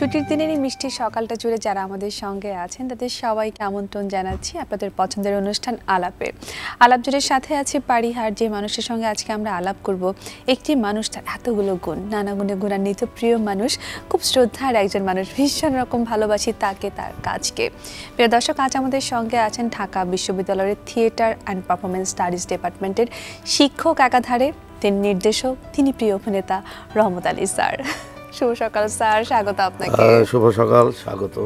ছুটির দিনের এই মিষ্টি সকালটা জুড়ে যারা আমাদের সঙ্গে আছেন তাদের সবাইকে আমন্ত্রণ জানাচ্ছি আপনাদের পছন্দের অনুষ্ঠান আলাপে। আলাপ জুড়ে সাথে আছে পারিহার, যে মানুষের সঙ্গে আজকে আমরা আলাপ করব। একটি মানুষ, তার এতগুলো গুণ, নানা গুণে গুণান্বিত, প্রিয় মানুষ, খুব শ্রদ্ধার একজন মানুষ, ভীষণ রকম ভালোবাসি তাকে, তার কাজকে। প্রিয় দর্শক, আজ আমাদের সঙ্গে আছেন ঢাকা বিশ্ববিদ্যালয়ের থিয়েটার অ্যান্ড পারফরমেন্স স্টাডিজ ডিপার্টমেন্টের শিক্ষক একাধারে, তিনি নির্দেশক, তিনি প্রিয় অভিনেতা রহমত আলী স্যার। শুভ সকাল স্যার, স্বাগত আপনাকে। শুভ সকাল, স্বাগত।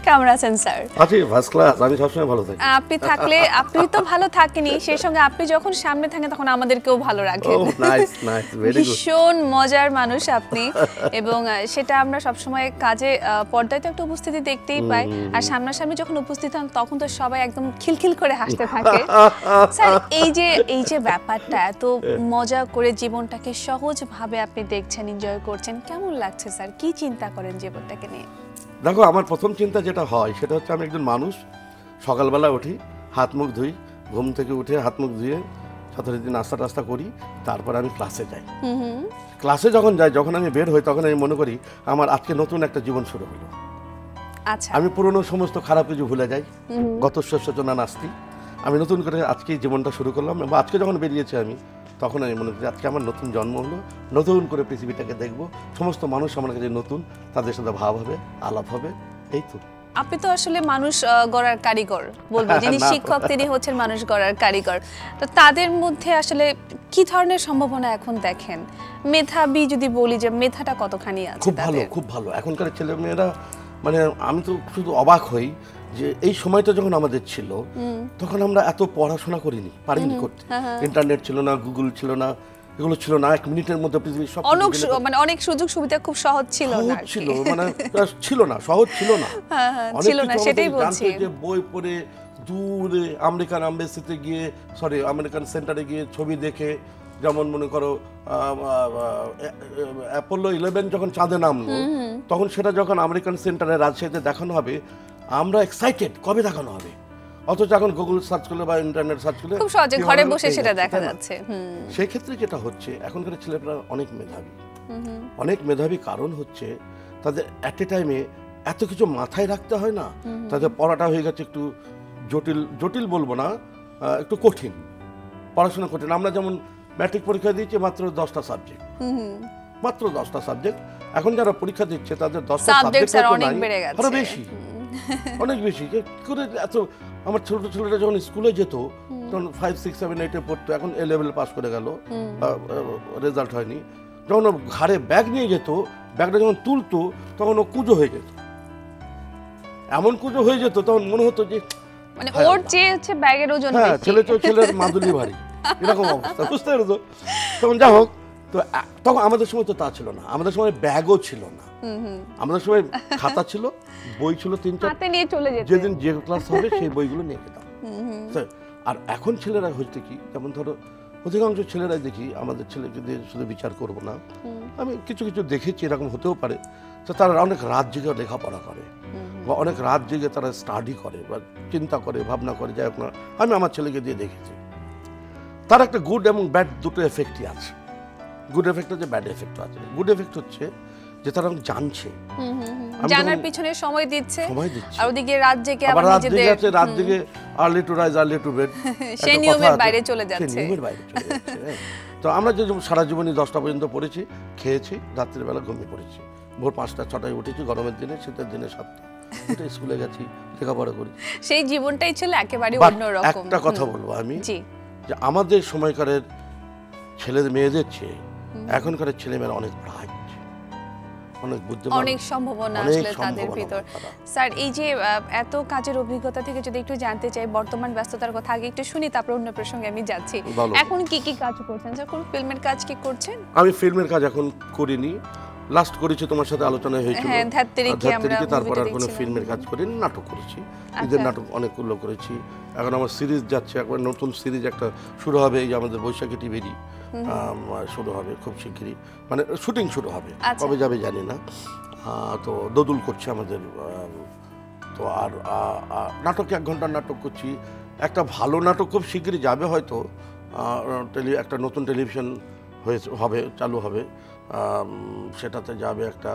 কেমন আছেন স্যার? আছি ফার্স্ট ক্লাস, আমি সবসময় ভালো থাকি। আপনি থাকলে, আপনি তো ভালো থাকেনি, সেই সঙ্গে আপনি যখন সামনে থাকেন তখন আমাদেরকেও ভালো রাখেন। Nice nice, very good. ভীষণ মজার মানুষ আপনি, এবং সেটা আমরা সবসময় কাজে পর্দায় তো একটা উপস্থিতি দেখতেই পাই, আর সামনাসামনি যখন উপস্থিত হন তখন তো সবাই একদম খিলখিল করে হাসতে থাকে। স্যার, এই যে ব্যাপারটা, এত মজা করে জীবনটাকে সহজভাবে আপনি দেখছেন, এনজয় করছেন, কেমন লাগছে স্যার? কি চিন্তা করেন জীবনটাকে নিয়ে? দেখো, আমার প্রথম চিন্তা যেটা হয় সেটা হচ্ছে, আমি একজন মানুষ, সকালবেলা উঠি, হাত মুখ ধুই, ঘুম থেকে উঠে হাত মুখ ধুয়ে যথারীতি নাস্তা টাস্তা করি, তারপর আমি ক্লাসে যাই। ক্লাসে যখন যাই, যখন আমি বের হই, তখন আমি মনে করি আমার আজকে নতুন একটা জীবন শুরু হলো। আচ্ছা, আমি পুরনো সমস্ত খারাপ কিছু ভুলে যাই, গত সূচনা নাস্তি, আমি নতুন করে আজকে জীবনটা শুরু করলাম। এবং আজকে যখন বেরিয়েছি আমি, তখন আমি মনে করি আজকে আমার নতুন জন্ম হলো, নতুন করে পৃথিবীটাকে দেখবো, সমস্ত মানুষ আমার কাছে নতুন, তাদের সাথে ভাব হবে, আলাপ হবে, এই তো। আপনি তো আসলে মানুষ গড়ার কারিগর বলবো, যিনি শিক্ষক তিনি হচ্ছেন মানুষ গড়ার কারিগর। তো তাদের মধ্যে আসলে কি ধরনের সম্ভাবনা এখন দেখেন? মেধাবী যদি বলি, যে মেধাটা কতখানি আছে? খুব ভালো, খুব ভালো। এখনকার ছেলে মেয়েরা, মানে আমি তো শুধু অবাক হই যে এই সময়টা যখন আমাদের ছিল, তখন আমরা এত পড়াশোনা করিনি, পারিনি করতে। ইন্টারনেট ছিল না, গুগল ছিল না, এগুলো ছিল না। 1 মিনিটের মধ্যে পৃথিবীর সব মানে অনেক সুযোগ সুবিধা খুব সহজ ছিল না, ছিল মানে ছিল না, সহজ ছিল না, ছিল না, সেটাই বলছি। যে বই পড়ে দূরে আমেরিকান এমবাসিতে গিয়ে, আমেরিকান সেন্টারে গিয়ে ছবি দেখে, যেমন মনে করো অ্যাপোলো 11 যখন চাঁদে নামলো, তখন সেটা যখন আমেরিকান সেন্টারে রাজশাহীতে দেখানো হবে, আমরা এক্সাইটেড কবে দেখানো হবে। অথচ এখন গুগল সার্চ করলে বা ইন্টারনেট সার্চ করলে খুব সহজে ঘরে বসে সেটা দেখা যাচ্ছে। সেই ক্ষেত্রে যেটা হচ্ছে, এখনকার ছেলেরা অনেক মেধাবী, অনেক মেধাবী। কারণ হচ্ছে তাদের অ্যাট এ টাইমে এত কিছু মাথায় রাখতে হয় না, তাদের পড়াটা হয়ে গেছে একটু জটিল, জটিল বলবো না, একটু কঠিন, পড়াশোনা কঠিন। আমরা যেমন ম্যাট্রিক পরীক্ষা দিয়েছি মাত্র 10টা সাবজেক্ট, মাত্র 10টা সাবজেক্ট। এখন যারা পরীক্ষা দিচ্ছে তাদের 10টা সাবজেক্ট আরো বেশি, অনেক বেশি। করে এত, আমার ছোট ছেলেটা যখন স্কুলে যেত, তখন 5, 6, 7, 8-এ পড়তো, এখন A লেভেল পাস করে গেল, রেজাল্ট হয়নি। যখন ও ঘাড়ে ব্যাগ নিয়ে যেত, ব্যাগটা যখন তুলতো, তখন ও কুজো হয়ে যেত, এমন কুজো হয়ে যেত, তখন মনে হতো যে মানে ওর চেয়ে হচ্ছে ব্যাগের ওজন বেশি, ছেলের মাদুলি ভারী, এরকম অবস্থা, বুঝতে পেরেছো? তখন যা হোক, তো তখন আমাদের সময় তো তা ছিল না, আমাদের সময় ব্যাগও ছিল না, আমাদের সময় খাতা ছিল, বই ছিল 3-4, নিয়ে চলে যেত, যেদিন যে ক্লাস হবে সেই বইগুলো নিয়ে যেতাম। আর এখন ছেলেরা হচ্ছে কি, যেমন ধরো অধিকাংশ ছেলেরাই দেখি, আমাদের ছেলেকে দিয়ে শুধু বিচার করব না, আমি কিছু কিছু দেখেছি, এরকম হতেও পারে, তো তারা অনেক রাত জেগে লেখাপড়া করে, বা অনেক রাত জেগে তারা স্টাডি করে বা চিন্তা করে, ভাবনা করে, যাই হোক না, আমি আমার ছেলেকে দিয়ে দেখেছি। তার একটা গুড এবং ব্যাড দুটো এফেক্টই আছে। গুড এফেক্ট আছে, ব্যাড এফেক্টও আছে। গুড এফেক্ট হচ্ছে যে তারা জানছে, জানার পিছনে সময় দিচ্ছে, আর ওদিকে রাত জেগে আবার রাত জেগে early to rise early to bed, সেই নিয়মের বাইরে চলে যাচ্ছে। তো আমরা যে সারা জীবনই 10টা পর্যন্ত পড়েছি, খেয়েছি, রাত্রির বেলা ঘুমিয়ে পড়েছি, ভোর 5টা 6টায় উঠেছি, গরমের দিনে, শীতের দিনে 7টা উঠে স্কুলে গেছি, লেখাপড়া করি, সেই জীবনটাই ছিল একেবারে অন্যরকম। একটা কথা বলবো আমি, যে আমাদের সময়কারের ছেলে মেয়েদের চেয়ে এখনকার ছেলেমেয়েরা অনেক ব্রাইট, অনেক বুদ্ধিমান, অনেক সম্ভাবনা আসলে তাদের ভিতর। স্যার, এই যে এত কাজের অভিজ্ঞতা থেকে যদি একটু জানতে চাই, বর্তমান ব্যস্ততার কথা আগে একটু শুনি, তারপর অন্য প্রসঙ্গে আমি যাচ্ছি। এখন কি কি কাজ করছেন স্যার? কোন ফিল্মের কাজ কি করছেন? আমি ফিল্মের কাজ এখন করিনি, লাস্ট করেছি তোমার সাথে আলোচনা হয়েছিল, তারপর আর কোনো ফিল্মের কাজ করিনি, নাটক করেছি, ঈদের নাটক অনেকগুলো করেছি। এখন আমার সিরিজ যাচ্ছে, একবার নতুন সিরিজ একটা শুরু হবে, এই যে আমাদের বৈশাখী টিভিরই শুরু হবে খুব শিগগিরই, মানে শুটিং শুরু হবে, কবে যাবে জানি না। তো দোদুল করছে আমাদের, তো আর নাটক 1 ঘন্টার নাটক করছি, একটা ভালো নাটক খুব শিগগিরই যাবে হয়তো, একটা নতুন টেলিভিশন হবে, চালু হবে, সেটাতে যাবে একটা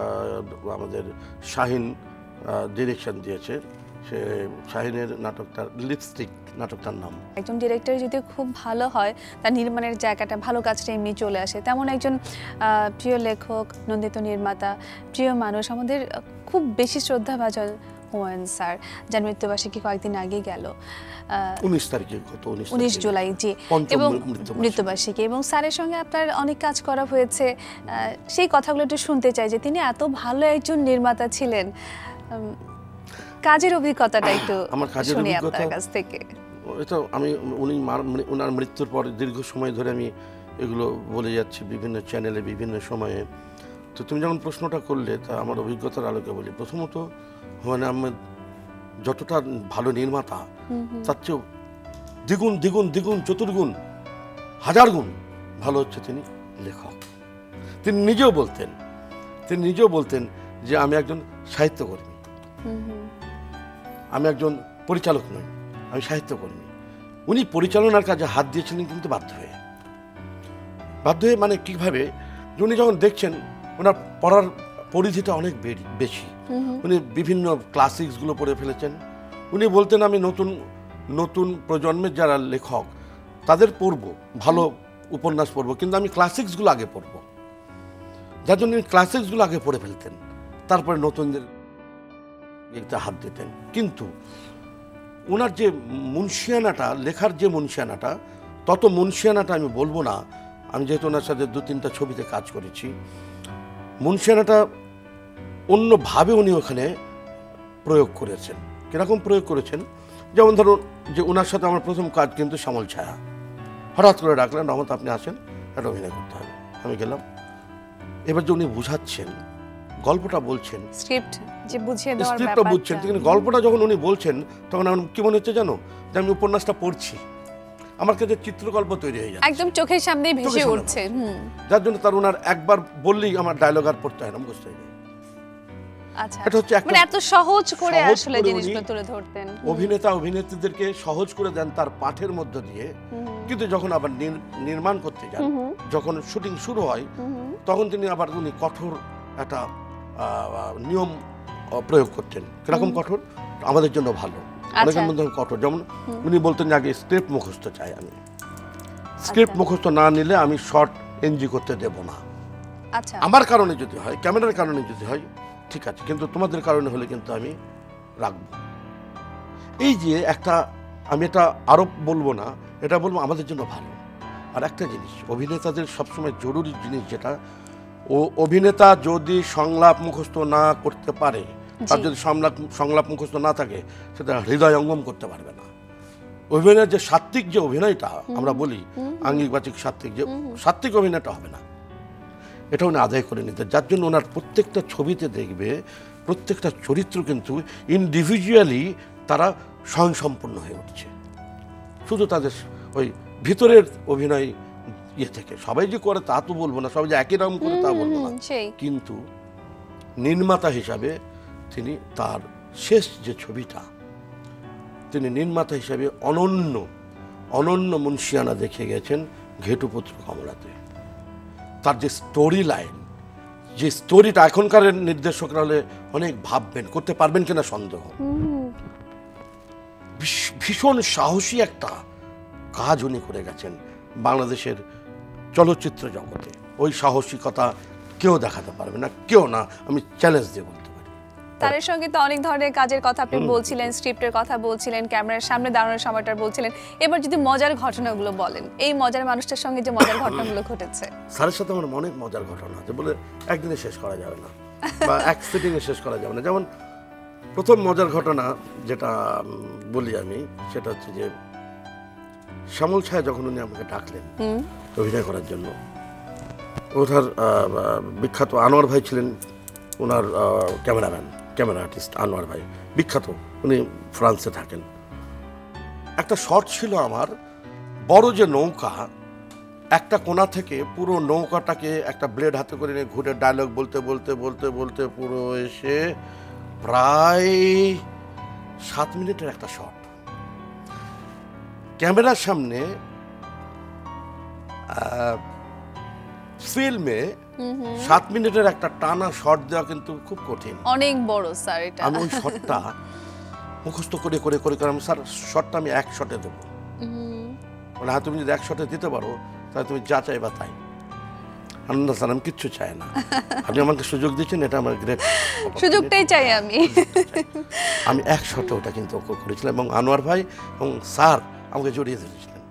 আমাদের শাহিন ডিরেকশন দিয়েছে, সে শাহিনের নাটকটা লিপস্টিক নাটকটার নাম। একজন ডিরেক্টর যদি খুব ভালো হয়, তার নির্মাণের জায়গাটা ভালো কাজটা এমনি চলে আসে। তেমন একজন প্রিয় লেখক, নন্দিত নির্মাতা, প্রিয় মানুষ, আমাদের খুব বেশি শ্রদ্ধাভাজন হুমায়ুন স্যার, যার মৃত্যুবার্ষিকী কয়েকদিন আগে গেল 19 তারিখে, গত 19 জুলাই, জি, এবং মৃত্যুবার্ষিকী। এবং স্যারের সঙ্গে আপনার অনেক কাজ করা হয়েছে, সেই কথাগুলো একটু শুনতে চাই যে তিনি এত ভালো একজন নির্মাতা ছিলেন। কাজের অভিজ্ঞতাটা একটু শুনি আপনার কাছ থেকে। এটা আমি ওনার মৃত্যুর পর দীর্ঘ সময় ধরে আমি এগুলো বলে যাচ্ছি বিভিন্ন চ্যানেলে বিভিন্ন সময়ে। তো তুমি যখন প্রশ্নটা করলে, তা আমার অভিজ্ঞতার আলোকে বলি। প্রথমত হুমায়ুন আহমেদ যতটা ভালো নির্মাতা, তার চেয়েও দ্বিগুণ দ্বিগুণ দ্বিগুণ চতুর্গুণ হাজার গুণ ভালো হচ্ছে তিনি লেখক। তিনি নিজেও বলতেন যে আমি একজন সাহিত্যকর্মী, আমি একজন পরিচালক নই, আমি সাহিত্যকর্মী। উনি পরিচালনার কাজে হাত দিয়েছিলেন কিন্তু বাধ্য হয়ে, মানে কিভাবে, উনি যখন দেখছেন ওনার পড়ার পরিধিটা অনেক বেশি, উনি বিভিন্ন ক্লাসিক্সগুলো পড়ে ফেলেছেন। উনি বলতেন আমি নতুন নতুন প্রজন্মের যারা লেখক তাদের পড়বো, ভালো উপন্যাস পড়বো, কিন্তু আমি ক্লাসিক্সগুলো আগে পড়বো। যার জন্য ক্লাসিক্সগুলো আগে পড়ে ফেলতেন, তারপরে নতুনদের হাত দিতেন। কিন্তু ওনার যে মুন্সিয়ানাটা, লেখার যে মুন্সিয়ানাটা, তত মুন্সিয়ানাটা আমি বলবো না। আমি যেহেতু ওনার সাথে 2-3টা ছবিতে কাজ করেছি, মুন্সিয়ানাটা অন্যভাবে উনি ওখানে প্রয়োগ করেছেন। কিরকম প্রয়োগ করেছেন? যেমন ধরুন যে ওনার সাথে আমার প্রথম কাজ কিন্তু শ্যামল ছায়া। হঠাৎ করে ডাকলেন, রহমত আপনি আসেন, একটা অভিনয় করতে হবে। আমি গেলাম। এবার যে উনি বুঝাচ্ছেন, গল্পটা বলছেন, স্ক্রিপ্টটা বুঝছেন, কিন্তু গল্পটা যখন উনি বলছেন তখন আমার কি মনে হচ্ছে জানো, যে আমি উপন্যাসটা পড়ছি, আমার কাছে চিত্রকল্প তৈরি হয়ে যাচ্ছে, একদম চোখের সামনেই ভেসে উঠছে। যার জন্য তার ওনার একবার বললেই আমার ডায়লগ আর পড়তে হয় না, মুখস্থ হয়ে যায়। আচ্ছা, এটা হচ্ছে মানে এত সহজ করে আসলে জিনিসগুলো তুলে ধরতেন। অভিনেতা অভিনেত্রীদেরকে সহজ করে দেন তার পাঠের মধ্য দিয়ে, কিন্তু যখন আবার নির্মাণ করতে যান, যখন শুটিং শুরু হয়, তখন তিনি আবার উনি কঠোর একটা নিয়ম প্রয়োগ করতেন। কিরকম কঠোর? আমাদের জন্য ভালো, অনেকের মধ্যে কঠোর। যেমন উনি বলতেন যে আগে স্ক্রিপ্ট মুখস্থ চাই, আমি স্ক্রিপ্ট মুখস্থ না নিলে আমি শর্ট এনজি করতে দেব না। আমার কারণে যদি হয়, ক্যামেরার কারণে যদি হয় ঠিক আছে, কিন্তু তোমাদের কারণে হলে কিন্তু আমি রাখবো। এই যে একটা, আমি এটা আরোপ বলবো না, এটা বলবো আমাদের জন্য ভালো। আর একটা জিনিস অভিনেতাদের সবসময় জরুরি জিনিস, যেটা অভিনেতা যদি সংলাপ মুখস্থ না করতে পারে, তার যদি সংলাপ মুখস্থ না থাকে, সেটা হৃদয়ঙ্গম করতে পারবে না। অভিনয়ের যে সাত্ত্বিক যে অভিনয়টা আমরা বলি, আঙ্গিক বাচিক সাত্ত্বিক, যে সাত্ত্বিক অভিনয়টা হবে না, এটা উনি আদায় করে নিতে। যার জন্য ওনার প্রত্যেকটা ছবিতে দেখবে প্রত্যেকটা চরিত্র কিন্তু ইন্ডিভিজুয়ালি তারা স্বয়ংসম্পূর্ণ হয়ে উঠছে। শুধু তাদের ওই ভিতরের অভিনয় থেকে সবাই যে করে তা তো বলবো না, সবাই যে একই রকম করে তা বলবো না, কিন্তু নির্মাতা হিসাবে তিনি তার শেষ যে ছবিটা, তিনি নির্মাতা হিসাবে অনন্য মুন্সিয়ানা দেখে গেছেন ঘেটুপুত্র কমলাতে। তার যে স্টোরি লাইন, যে স্টোরিটা, এখনকার নির্দেশকরা হলে অনেক ভাববেন, করতে পারবেন কিনা সন্দেহ। ভীষণ সাহসী একটা কাজ উনি করে গেছেন বাংলাদেশের চলচ্চিত্র জগতে। ওই সাহসিকতা কেউ দেখাতে পারবে না, কেউ না, আমি চ্যালেঞ্জ দিয়ে বলতে পারি। তার সঙ্গে তো অনেক ধরনের কাজের কথা আপনি বলছিলেন, স্ক্রিপ্টের কথা বলছিলেন, ক্যামেরার সামনে দাঁড়ানোর সময়টা বলছিলেন। এবার যদি মজার ঘটনাগুলো বলেন, এই মজার মানুষটার সঙ্গে যে মজার ঘটনাগুলো ঘটেছে। স্যারের সাথে আমার অনেক মজার ঘটনা আছে, বলে একদিনে শেষ করা যাবে না, বা এক সিটিংয়ে শেষ করা যাবে না। যেমন প্রথম মজার ঘটনা যেটা বলি আমি, সেটা হচ্ছে যে শ্যামল ছায়া যখন উনি আমাকে ডাকলেন অভিনয় করার জন্য, ওঠার বিখ্যাত আনোয়ার ভাই ছিলেন ওনার ক্যামেরা আর্টিস্ট। আনোয়ার ভাই বিখ্যাত, উনি ফ্রান্সে থাকেন। একটা শট ছিল আমার, বড় যে নৌকা, একটা কোণা থেকে পুরো নৌকাটাকে একটা ব্লেড হাতে করে নিয়ে ঘুরে ডায়লগ বলতে বলতে বলতে বলতে পুরো এসে প্রায় 7 মিনিটের একটা শট। ক্যামেরার সামনে ফিল্মে 7 মিনিটের একটা টানা শট দেওয়া কিন্তু খুব কঠিন, অনেক বড় স্যার এটা। আমি ওই শটটা মুখস্থ করে করে করে করে আমি স্যার শটটা আমি এক শটে দেবো, মানে হ্যাঁ তুমি যদি এক শটে দিতে পারো তাহলে তুমি যা চাইবা তাই। আনন্দ স্যার আমি কিচ্ছু চাই না, আপনি আমাকে সুযোগ দিচ্ছেন, এটা আমার গ্রেট, সুযোগটাই চাই আমি। আমি এক শটে ওটা কিন্তু করেছিলাম এবং আনোয়ার ভাই এবং স্যার আমাকে জড়িয়ে ধরেছিলেন।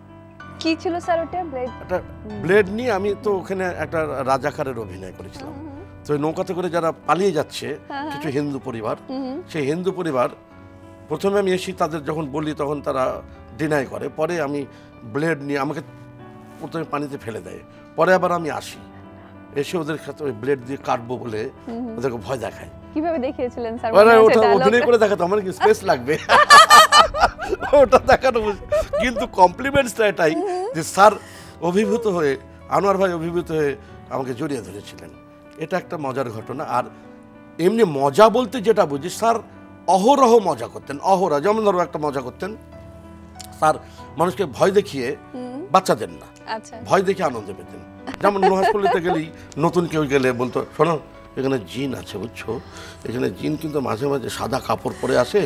কি ছিল স্যার ওটা? ব্লেড? একটা ব্লেড নিয়ে আমি তো ওখানে একটা রাজাকারের অভিনয় করেছিলাম। তো ওই নৌকাতে করে যারা পালিয়ে যাচ্ছে কিছু হিন্দু পরিবার, সেই হিন্দু পরিবার প্রথমে আমি এসে তাদের যখন বলি তখন তারা ডিনাই করে, পরে আমি ব্লেড নিয়ে আমাকে প্রথমে পানিতে ফেলে দেয়, পরে আবার আমি আসি, এসে ওদের সাথে ওই ব্লেড দিয়ে কাটবো বলে ওদেরকে ভয় দেখায়। কিভাবে দেখিয়েছিলেন স্যার? ওটা অভিনয় করে দেখাতো, আমার কি স্পেস লাগবে ওটা দেখানো, কিন্তু কমপ্লিমেন্টসটা এটাই যে স্যার অভিভূত হয়ে, আনোয়ার ভাই অভিভূত হয়ে আমাকে জড়িয়ে ধরেছিলেন। এটা একটা মজার ঘটনা। আর এমনি মজা বলতে যেটা বুঝি, স্যার অহরহ মজা করতেন, অহরহ। যেমন ধরো একটা মজা করতেন স্যার, মানুষকে ভয় দেখিয়ে বাচ্চাদের না, ভয় দেখে আনন্দ পেতেন। যেমন নুহাসপল্লিতে গেলেই নতুন কেউ গেলে বলতো, শোনো এখানে জিন আছে বুঝছো, এখানে জিন কিন্তু মাঝে মাঝে সাদা কাপড় পরে আসে,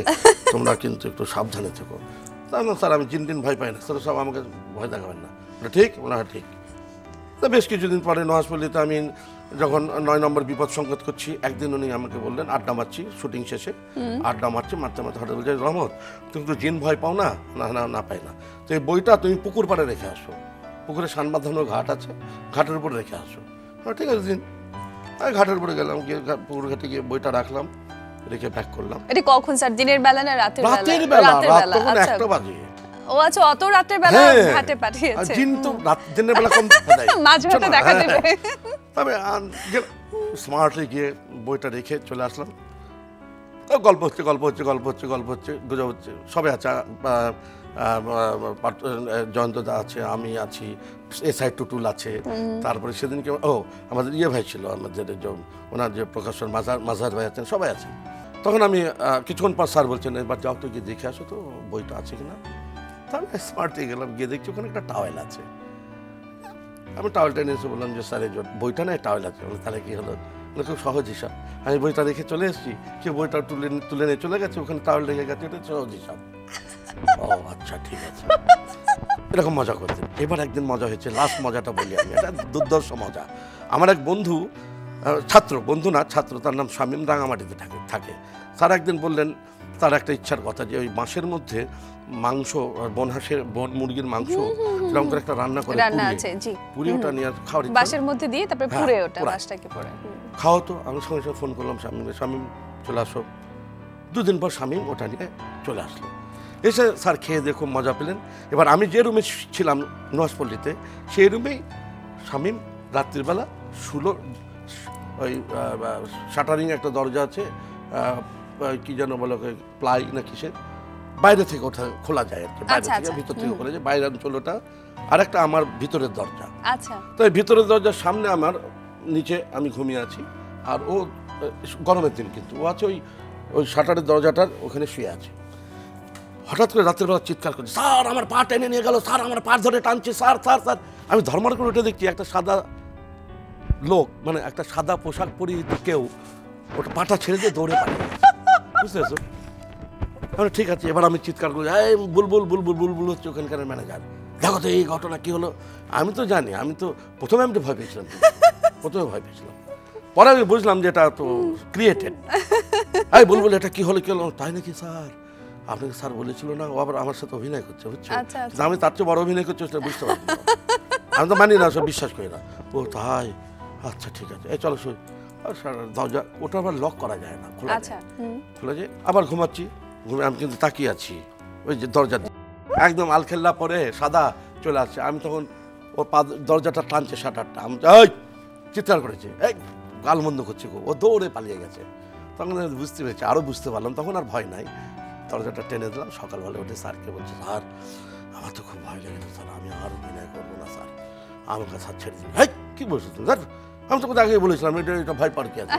তোমরা কিন্তু একটু সাবধানে থেকো। তা না স্যার আমি জিন টিন ভয় পাই না, স্যার সব আমাকে ভয় দেখাবেন না। ঠিক না? ঠিক। তা বেশ কিছুদিন পরে নুহাসপল্লিতে আমি যখন 9 নম্বর বিপদ সংকেত করছি, একদিন উনি আমাকে বললেন, আড্ডা মারছি শুটিং শেষে, আড্ডা মারছি, মারতে মারতে হঠাৎ বলছে, রহমত তুমি তো জিন ভয় পাও না? না না না পাই না। তো এই বইটা তুমি পুকুর পাড়ে রেখে আসো, পুকুরে সান বাঁধানো ঘাট আছে, ঘাটের উপরে রেখে আসো। হ্যাঁ ঠিক আছে দিন। আমি ঘাটের উপরে গেলাম, গিয়ে পুকুর ঘাটে গিয়ে বইটা রাখলাম, রেখে ব্যাক করলাম। এটা কখন স্যার? দিনের বেলা না রাতের বেলা? রাতের বেলা, রাত তখন 1টা বাজে। ও আচ্ছা, অত রাতের বেলা ঘাটে পাঠিয়েছে। জিন তো দিনের বেলা কম দেখা যায়, মাঝ রাতে দেখা দেবে। তবে স্মার্টলি গিয়ে বইটা রেখে চলে আসলাম। গল্প হচ্ছে গল্প হচ্ছে গল্প হচ্ছে গল্প হচ্ছে গুজব হচ্ছে, সবে আছে, জয়ন্তদা আছে, আমি আছি, এসআই টুটুল আছে। তারপরে সেদিনকে আমাদের ভাই ছিল, আমাদের ওনার যে প্রকাশন মাজার ভাই আছেন, সবাই আছে। তখন আমি কিছুক্ষণ পর স্যার বলছেন, এবার যাও তো গিয়ে দেখে আসো তো বইটা আছে কিনা। তাহলে স্মার্টলি গেলাম, গিয়ে দেখছি ওখানে একটা টাওয়েল আছে। আমি টাওয়েলটা নিয়ে এসে বললাম যে স্যার এই বইটা না টাওয়েল আছে। তাহলে কি হলো? খুব সহজ হিসাব, আমি বইটা রেখে চলে এসেছি, কেউ বইটা তুলে নিয়ে চলে গেছে, ওখানে টাওয়েল রেখে গেছে, এটা সহজ হিসাব। ও আচ্ছা ঠিক আছে, এরকম মজা করতেন। এবার একদিন মজা হয়েছে, লাস্ট মজাটা বলি আমি, এটা দুর্দর্শ মজা। আমার এক বন্ধু, বন্ধু না ছাত্র, তার নাম শামীম, রাঙামাটিতে থাকে। স্যার একদিন বললেন তার একটা ইচ্ছার কথা, যে ওই মাসের মধ্যে মাংস, বন মুরগির মাংস এরকম করে একটা রান্না করে পুরি, ওটা নিয়ে খাওয়ার বাসের মধ্যে দিয়ে তারপরে পুরে ওটা মাছটাকে পড়ে খাও। তো আমি সঙ্গে সঙ্গে ফোন করলাম শামীম চলে আসো। 2 দিন পর শামীম ওটা নিয়ে চলে আসলো। এসে স্যার খেয়ে দিয়ে খুব মজা পেলেন। এবার আমি যে রুমে ছিলাম নুহাসপল্লিতে, সেই রুমেই শামীম রাত্রিবেলা শুলো, ওই শাটারিং একটা দরজা আছে, কি যেন বলো, প্লাই না কিসের, বাইরে থেকে ওঠা খোলা যায় আর কি, বাইরে থেকে ভিতর থেকে খোলা যায়, বাইরে অঞ্চল ওটা। আর একটা আমার ভিতরের দরজা। তো এই ভিতরের দরজার সামনে আমার, নিচে আমি ঘুমিয়ে আছি, আর ও গরমের দিন কিন্তু ও আছে ওই শাটারের দরজাটার ওখানে শুয়ে আছে। হঠাৎ করে রাতের বেলা চিৎকার করছে, স্যার আমার পা টেনে নিয়ে গেল, স্যার আমার পা ধরে টানছে, স্যার স্যার স্যার। আমি ধর্মার করে উঠে দেখছি একটা সাদা লোক, মানে একটা সাদা পোশাক পরিহিত কেউ ওটা পাটা ছেড়ে দিয়ে দৌড়ে পালিয়ে গেছে, বুঝতে পেরেছো? ঠিক আছে। এবার আমি চিৎকার করি, বুলবুল বুলবুল বুলবুল হচ্ছে ওখানকার ম্যানেজার, দেখো তো এই ঘটনা কি হলো। আমি তো জানি, আমি তো প্রথমে ভয় পেয়েছিলাম, পরে আমি বুঝলাম যে এটা তো ক্রিয়েটেড। বুলবুল এটা কি হলো? তাই নাকি স্যার? আপনাকে স্যার বলেছিল না, ও আবার আমার সাথে অভিনয় করছে, বুঝছো? আমি তার চেয়ে বড় অভিনয় করছি, সেটা বুঝতে পারছি। আমি তো মানি না, সব বিশ্বাস করি না। ও তাই, আচ্ছা ঠিক আছে, এই চলো শুই। দরজা ওটা আবার লক করা যায় না, খোলা যায়। আবার ঘুমাচ্ছি, আমি কিন্তু তাকিয়ে আছি ওই যে দরজা, একদম আলখেল্লা পরে সাদা চলে আসছে। আমি তখন ওর দরজাটা টানছে, শাটারটা, আমি চিৎকার করেছে, এই গাল মন্দ করছে, ও দৌড়ে পালিয়ে গেছে। তখন বুঝতে পেরেছি, আরও বুঝতে পারলাম, তখন আর ভয় নাই, দরজাটা টেনে দিলাম। সকালবেলা উঠে স্যারকে বলছে, স্যার আমার তো খুব ভয় লেগেছে স্যার, আমি আর অভিনয় করবো না স্যার, আমাকে স্যার ছেড়ে দিন। কি বলছো তুমি স্যার? আমি তো কোথাও আগে বলেছিলাম এটা ভয় পার কি আছে।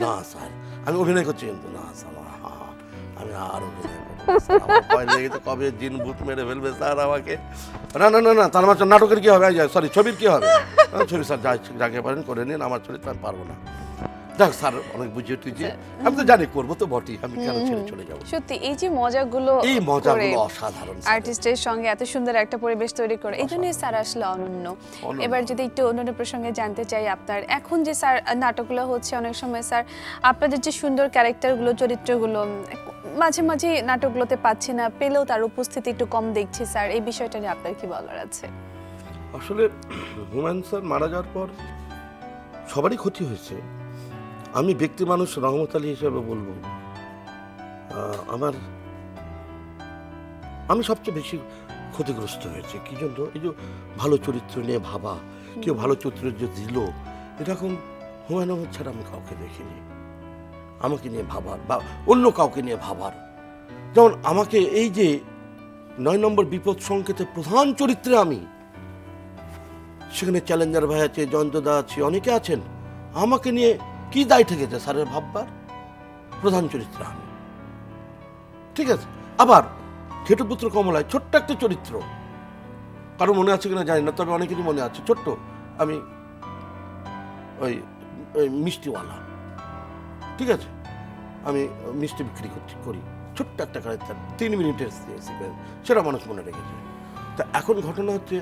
না স্যার আমি অভিনয় করছি, কিন্তু না স্যার আমি আর অভিনয় করবো না স্যার, আমার ভয় লেগেছে, কবে জিন ভূত মেরে ফেলবে স্যার আমাকে। না না না না, তার মানে নাটকের কি হবে, সরি ছবির কি হবে? ছবি স্যার যাকে পারেন করে নিন, আমার চরিত্র আমি পারবো না। দেখ স্যার অনেক বুঝিয়ে টুঝিয়ে আমি তো জানি করবো তো বটেই, আমি কেন ছেড়ে চলে যাবো। সত্যি এই যে মজাগুলো অসাধারণ, আর্টিস্টের সঙ্গে এত সুন্দর একটা পরিবেশ তৈরি করে, এই জন্যই স্যার আসলে অনন্য। এবার যদি একটু অন্যান্য প্রসঙ্গে জানতে চাই আপনার এখন যে স্যার নাটকগুলো হচ্ছে, অনেক সময় স্যার আপনাদের যে সুন্দর ক্যারেক্টারগুলো, চরিত্রগুলো মাঝে মাঝে নাটকগুলোতে পাচ্ছি না, পেলেও তার উপস্থিতি একটু কম দেখছি স্যার, এই বিষয়টা নিয়ে আপনার কি বলার আছে? আসলে হুমায়ুন স্যার মারা যাওয়ার পর সবারই ক্ষতি হয়েছে। আমি ব্যক্তি মানুষ রহমত আলী হিসেবে বলবো, আমি সবচেয়ে বেশি ক্ষতিগ্রস্ত হয়েছে। কি জন্য? এই যে ভালো চরিত্র নিয়ে ভাবা, কেউ ভালো চরিত্র যে দিল, এরকম হুমায়ুন আহমেদ ছাড়া আমি কাউকে দেখিনি আমাকে নিয়ে ভাবার বা অন্য কাউকে নিয়ে ভাবার। যেমন আমাকে এই যে 9 নম্বর বিপদ সংকেতের প্রধান চরিত্রে আমি, সেখানে চ্যালেঞ্জার ভাই আছে, জয়ন্তদা আছে, অনেকে আছেন, আমাকে নিয়ে কি দায় ঠেকেছে স্যারের ভাববার? প্রধান চরিত্র আমি, ঠিক আছে। আবার ঘেটুপুত্র কমলায় ছোট্ট একটা চরিত্র, কারো মনে আছে কিনা জানি না, তবে অনেকেরই মনে আছে, ছোট্ট আমি ওই মিষ্টিওয়ালা, ঠিক আছে, আমি মিষ্টি বিক্রি করি, ছোট্ট একটা ক্যারেক্টার, 3 মিনিটের সিকোয়েন্স, সেটা মানুষ মনে রেখেছে। তা এখন ঘটনা হচ্ছে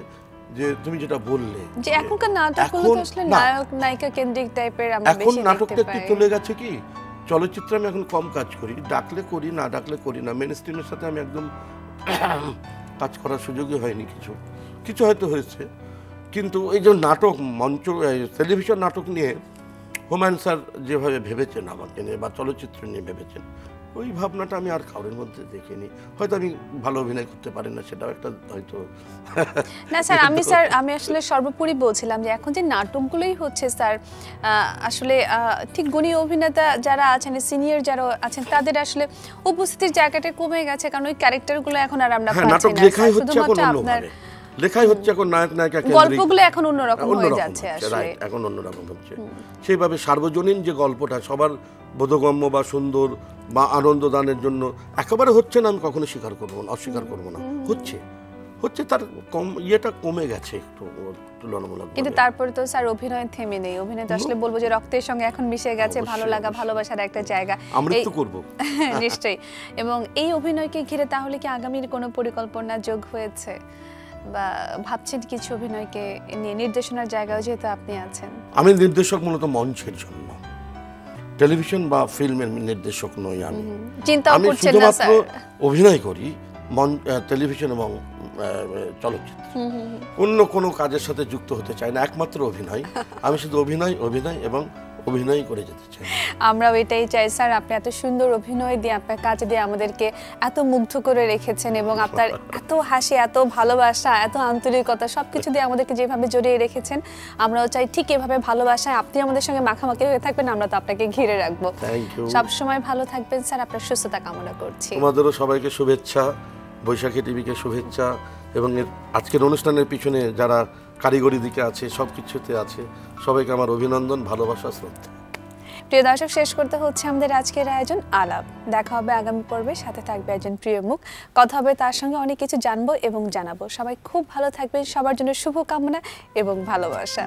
যে তুমি যেটা বললে যে এখনকার নাটকগুলো তো আসলে নায়ক নায়িকা কেন্দ্রিক টাইপের, আমরা বেশি এখন দেখতে নাটকটা একটু পাই। চলে গেছে কি, চলচ্চিত্রে আমি এখন কম কাজ করি, ডাকলে করি, না ডাকলে করি না। মেন স্ট্রিমের সাথে আমি একদম কাজ করার সুযোগই হয়নি, কিছু কিছু হয়তো হয়েছে। কিন্তু এই যে নাটক, মঞ্চ, টেলিভিশন নাটক নিয়ে হুমায়ুন স্যার যেভাবে ভেবেছেন আমাকে নিয়ে বা চলচ্চিত্র নিয়ে ভেবেছেন, ওই ভাবনাটা আমি আর কারোর মধ্যে দেখিনি। হয়তো আমি ভালো অভিনয় করতে পারি না, সেটাও একটা হয়তো না স্যার, আমি আসলে সর্বোপরি বলছিলাম যে এখন যে নাটকগুলোই হচ্ছে স্যার, আসলে ঠিক গুণী অভিনেতা যারা আছেন, সিনিয়র যারা আছেন, তাদের আসলে উপস্থিতির জায়গাটা কমে গেছে, কারণ ওই ক্যারেক্টারগুলো এখন আর আমরা পাচ্ছি না। নাটক লেখাই হচ্ছে এখন অন্যভাবে, লেখাই হচ্ছে এখন নায়ক নায়িকা কেন্দ্রিক, গল্পগুলো এখন অন্যরকম হয়ে যাচ্ছে আসলে, এখন অন্যরকম হচ্ছে। সেইভাবে সার্বজনীন যে গল্পটা সবার বোধগম্য বা সুন্দর বা আনন্দ দানের জন্য একেবারে হচ্ছে না, আমি কখনো স্বীকার করবো না, অস্বীকার করবো না, হচ্ছে তার কম ইয়েটা কমে গেছে একটু তুলনামূলক। কিন্তু তারপরে তো স্যার অভিনয় থেমে নেই, অভিনয় তো আসলে বলবো যে রক্তের সঙ্গে এখন মিশে গেছে, ভালো লাগা ভালোবাসার একটা জায়গা, আমৃত্যু করব নিশ্চয়ই। এবং এই অভিনয়কে ঘিরে তাহলে কি আগামীর কোনো পরিকল্পনা যোগ হয়েছে বা ভাবছেন কিছু অভিনয়কে নিয়ে? নির্দেশনার জায়গায় যেহেতু আপনি আছেন। আমি নির্দেশক মূলত মঞ্চের জন্য, টেলিভিশন বা ফিল্মের নির্দেশক নই। আমি শুধুমাত্র অভিনয় করি টেলিভিশন এবং চলচ্চিত্র, অন্য কোনো কাজের সাথে যুক্ত হতে চাই না, একমাত্র অভিনয়। আমি শুধু অভিনয় এবং অভিনয় করে যেতে চাই। আমরাও এটাই চাই স্যার, আপনি এত সুন্দর অভিনয় দিয়ে, আপনার কাজ দিয়ে আমাদেরকে এত মুগ্ধ করে রেখেছেন, এবং আপনার এত হাসি, এত ভালোবাসা, এত আন্তরিকতা, সবকিছু দিয়ে আমাদেরকে যেভাবে জড়িয়ে রেখেছেন, আমরাও চাই ঠিক এভাবে ভালোবাসায় আপনি আমাদের সঙ্গে মাখামাখি হয়ে থাকবেন, আমরা তো আপনাকে ঘিরে রাখবো। সব সময় ভালো থাকবেন স্যার, আপনার সুস্থতা কামনা করছি। তোমাদেরও সবাইকে শুভেচ্ছা, বৈশাখী টিভিকে শুভেচ্ছা, এবং আজকের অনুষ্ঠানের পিছনে যারা কারিগরি দিকে আছে, সব কিছুতে আছে, সবাইকে আমার অভিনন্দন, ভালোবাসা, শ্রদ্ধা। প্রিয় দর্শক, শেষ করতে হচ্ছে আমাদের আজকের আয়োজন আলাপ। দেখা হবে আগামী পর্বে, সাথে থাকবে একজন প্রিয় মুখ, কথা হবে তার সঙ্গে, অনেক কিছু জানবো এবং জানাবো। সবাই খুব ভালো থাকবেন, সবার জন্য শুভকামনা এবং ভালোবাসা।